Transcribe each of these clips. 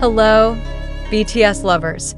Hello, BTS lovers.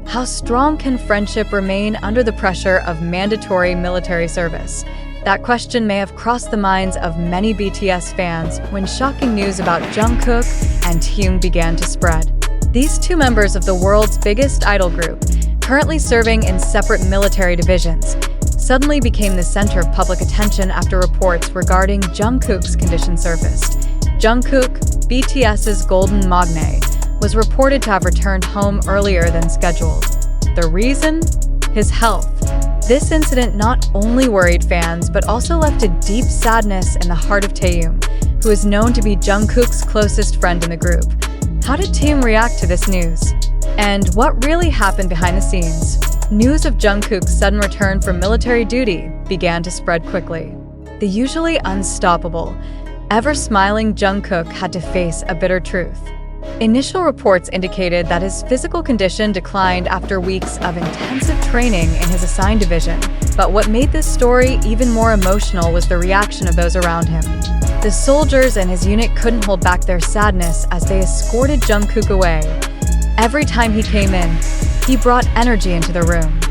How strong can friendship remain under the pressure of mandatory military service? That question may have crossed the minds of many BTS fans when shocking news about Jungkook and Taehyung began to spread. These two members of the world's biggest idol group, currently serving in separate military divisions, suddenly became the center of public attention after reports regarding Jungkook's condition surfaced. Jungkook, BTS's golden magne, was reported to have returned home earlier than scheduled. The reason? His health. This incident not only worried fans, but also left a deep sadness in the heart of Taehyung, who is known to be Jungkook's closest friend in the group. How did Taehyung react to this news? And what really happened behind the scenes? News of Jungkook's sudden return from military duty began to spread quickly. The usually unstoppable, ever-smiling Jungkook had to face a bitter truth. Initial reports indicated that his physical condition declined after weeks of intensive training in his assigned division, but what made this story even more emotional was the reaction of those around him. The soldiers in his unit couldn't hold back their sadness as they escorted Jungkook away. Every time he came in, he brought energy into the room.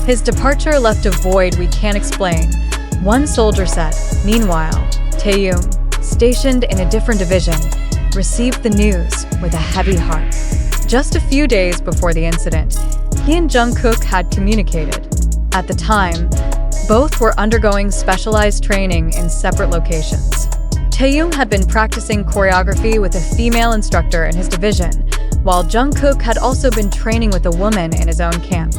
His departure left a void we can't explain, one soldier said. Meanwhile, Taehyung, stationed in a different division, received the news with a heavy heart. Just a few days before the incident, he and Jungkook had communicated. At the time, both were undergoing specialized training in separate locations. Taehyung had been practicing choreography with a female instructor in his division, while Jungkook had also been training with a woman in his own camp.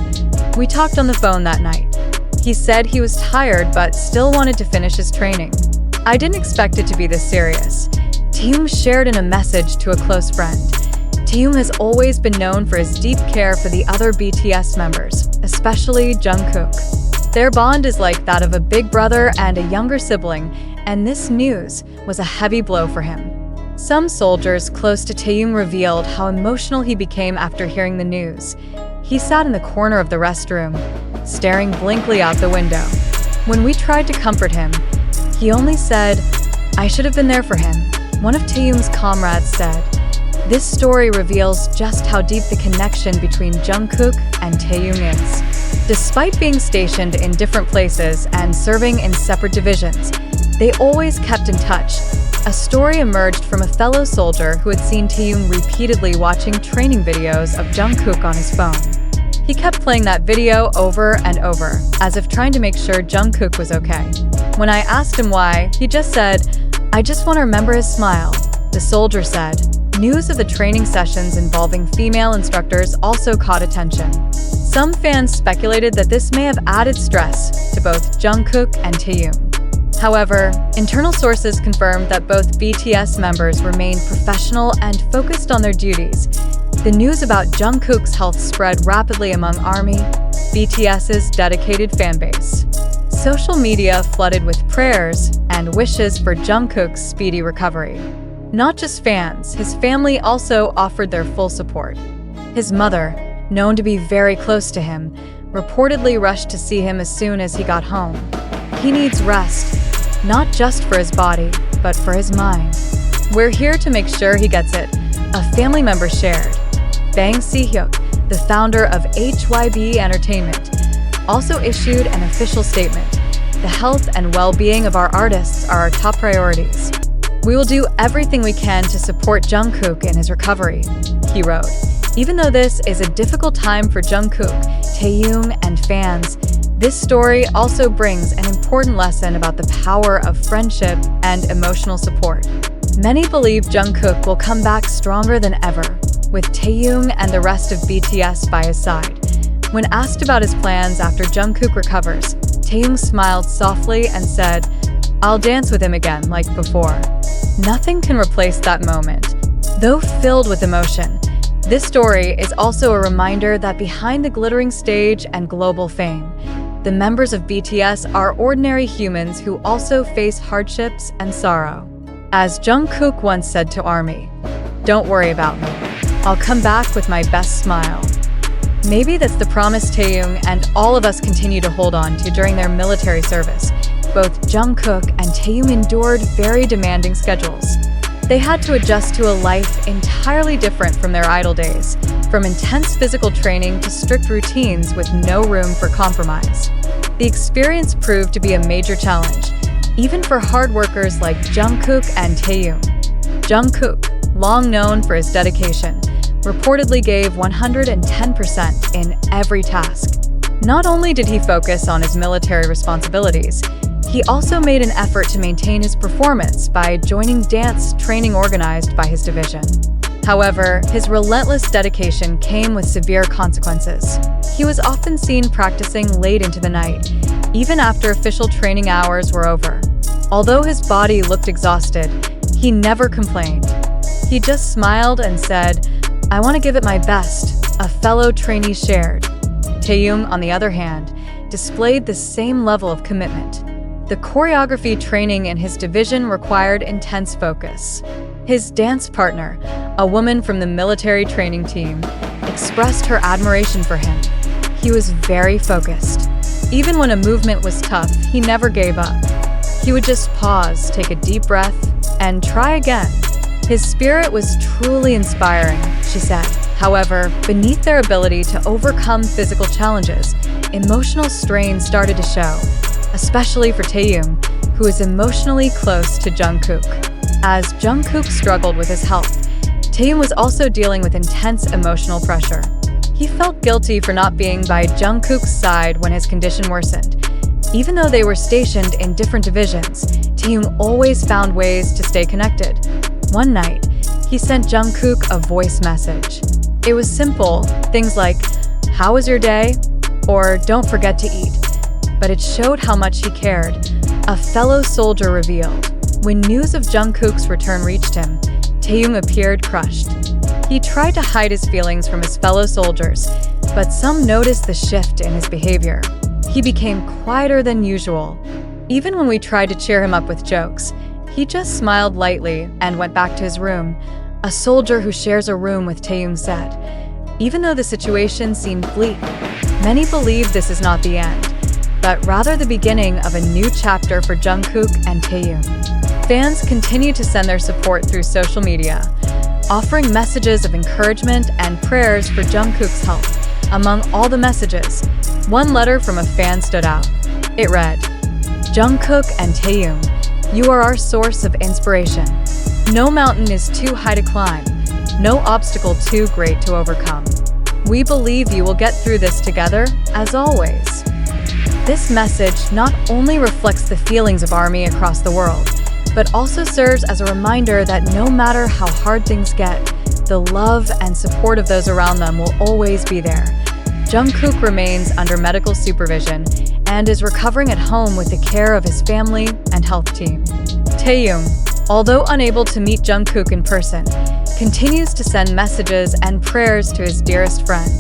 We talked on the phone that night. He said he was tired but still wanted to finish his training. I didn't expect it to be this serious. Taehyung shared in a message to a close friend. Taehyung has always been known for his deep care for the other BTS members, especially Jungkook. Their bond is like that of a big brother and a younger sibling, and this news was a heavy blow for him. Some soldiers close to Taehyung revealed how emotional he became after hearing the news. He sat in the corner of the restroom, staring blankly out the window. When we tried to comfort him, he only said, "I should have been there for him." One of Taehyung's comrades said, "This story reveals just how deep the connection between Jungkook and Taehyung is." Despite being stationed in different places and serving in separate divisions, they always kept in touch. A story emerged from a fellow soldier who had seen Taehyung repeatedly watching training videos of Jungkook on his phone. He kept playing that video over and over, as if trying to make sure Jungkook was okay. When I asked him why, he just said, "I just want to remember his smile," the soldier said. News of the training sessions involving female instructors also caught attention. Some fans speculated that this may have added stress to both Jungkook and Taehyung. However, internal sources confirmed that both BTS members remained professional and focused on their duties. The news about Jungkook's health spread rapidly among ARMY, BTS's dedicated fanbase. Social media flooded with prayers and wishes for Jungkook's speedy recovery. Not just fans, his family also offered their full support. His mother, known to be very close to him, reportedly rushed to see him as soon as he got home. He needs rest, not just for his body, but for his mind. We're here to make sure he gets it, a family member shared. Bang Si-hyuk, the founder of HYB Entertainment, also issued an official statement. "The health and well-being of our artists are our top priorities. We will do everything we can to support Jungkook in his recovery," he wrote. Even though this is a difficult time for Jungkook, Taehyung, and fans, this story also brings an important lesson about the power of friendship and emotional support. Many believe Jungkook will come back stronger than ever, with Taehyung and the rest of BTS by his side. When asked about his plans after Jungkook recovers, Taehyung smiled softly and said, "I'll dance with him again like before." Nothing can replace that moment. Though filled with emotion, this story is also a reminder that behind the glittering stage and global fame, the members of BTS are ordinary humans who also face hardships and sorrow. As Jungkook once said to ARMY, "Don't worry about me. I'll come back with my best smile." Maybe that's the promise Taehyung and all of us continue to hold on to during their military service. Both Jungkook and Taehyung endured very demanding schedules. They had to adjust to a life entirely different from their idol days, from intense physical training to strict routines with no room for compromise. The experience proved to be a major challenge, even for hard workers like Jungkook and Taehyung. Jungkook, long known for his dedication, reportedly gave 110% in every task. Not only did he focus on his military responsibilities, he also made an effort to maintain his performance by joining dance training organized by his division. However, his relentless dedication came with severe consequences. He was often seen practicing late into the night, even after official training hours were over. Although his body looked exhausted, he never complained. He just smiled and said, "I want to give it my best," a fellow trainee shared. Taehyung, on the other hand, displayed the same level of commitment. The choreography training in his division required intense focus. His dance partner, a woman from the military training team, expressed her admiration for him. He was very focused. Even when a movement was tough, he never gave up. He would just pause, take a deep breath, and try again. His spirit was truly inspiring, she said. However, beneath their ability to overcome physical challenges, emotional strain started to show, especially for Taehyung, who is emotionally close to Jungkook. As Jungkook struggled with his health, Taehyung was also dealing with intense emotional pressure. He felt guilty for not being by Jungkook's side when his condition worsened. Even though they were stationed in different divisions, Taehyung always found ways to stay connected. One night, he sent Jungkook a voice message. It was simple, things like, "How was your day?" or "Don't forget to eat." But it showed how much he cared. A fellow soldier revealed, when news of Jungkook's return reached him, Taehyung appeared crushed. He tried to hide his feelings from his fellow soldiers, but some noticed the shift in his behavior. He became quieter than usual. Even when we tried to cheer him up with jokes, he just smiled lightly and went back to his room. A soldier who shares a room with Taehyung said, "Even though the situation seemed bleak, many believe this is not the end, but rather the beginning of a new chapter for Jungkook and Taehyung." Fans continue to send their support through social media, offering messages of encouragement and prayers for Jungkook's health. Among all the messages, one letter from a fan stood out. It read, "Jungkook and Taehyung, you are our source of inspiration. No mountain is too high to climb, no obstacle too great to overcome. We believe you will get through this together, as always." This message not only reflects the feelings of ARMY across the world, but also serves as a reminder that no matter how hard things get, the love and support of those around them will always be there. Jungkook remains under medical supervision and is recovering at home with the care of his family and health team. Taehyung, although unable to meet Jungkook in person, continues to send messages and prayers to his dearest friend.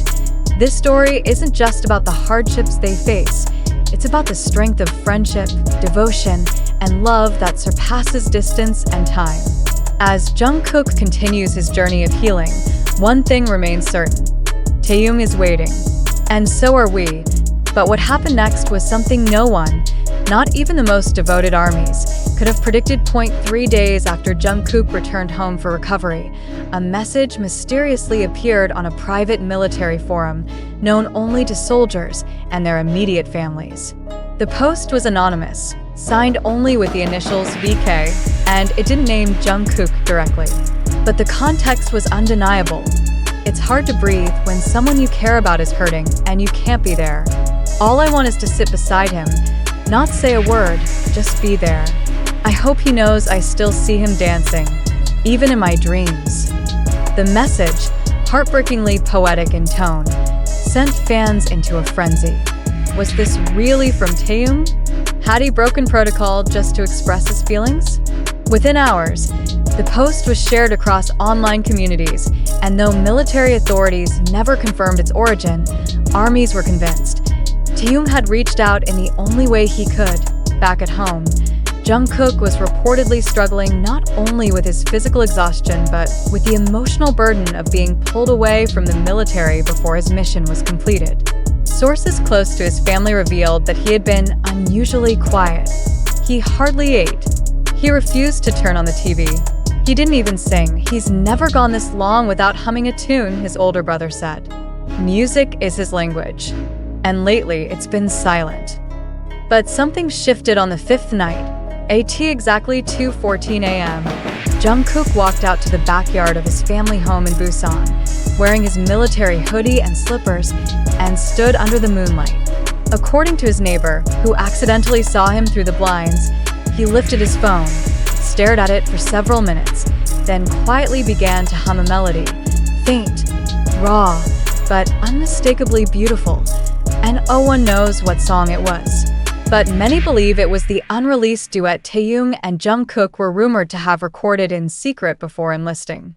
This story isn't just about the hardships they face, it's about the strength of friendship, devotion, and love that surpasses distance and time. As Jungkook continues his journey of healing, one thing remains certain. Taehyung is waiting, and so are we. But what happened next was something no one, not even the most devoted ARMYs, could have predicted. 3 days after Jungkook returned home for recovery, a message mysteriously appeared on a private military forum known only to soldiers and their immediate families. The post was anonymous, signed only with the initials VK, and it didn't name Jungkook directly. But the context was undeniable. It's hard to breathe when someone you care about is hurting and you can't be there. All I want is to sit beside him, not say a word, just be there. I hope he knows I still see him dancing, even in my dreams. The message, heartbreakingly poetic in tone, sent fans into a frenzy. Was this really from Taehyung? Had he broken protocol just to express his feelings? Within hours, the post was shared across online communities, and though military authorities never confirmed its origin, ARMYs were convinced. Taehyung had reached out in the only way he could. Back at home, Jungkook was reportedly struggling not only with his physical exhaustion, but with the emotional burden of being pulled away from the military before his mission was completed. Sources close to his family revealed that he had been unusually quiet. He hardly ate. He refused to turn on the TV. He didn't even sing. He's never gone this long without humming a tune, his older brother said. Music is his language. And lately, it's been silent. But something shifted on the fifth night. At exactly 2:14 a.m., Jungkook walked out to the backyard of his family home in Busan, wearing his military hoodie and slippers, and stood under the moonlight. According to his neighbor, who accidentally saw him through the blinds, he lifted his phone, stared at it for several minutes, then quietly began to hum a melody, faint, raw, but unmistakably beautiful, and no one knows what song it was. But many believe it was the unreleased duet Taehyung and Jungkook were rumored to have recorded in secret before enlisting.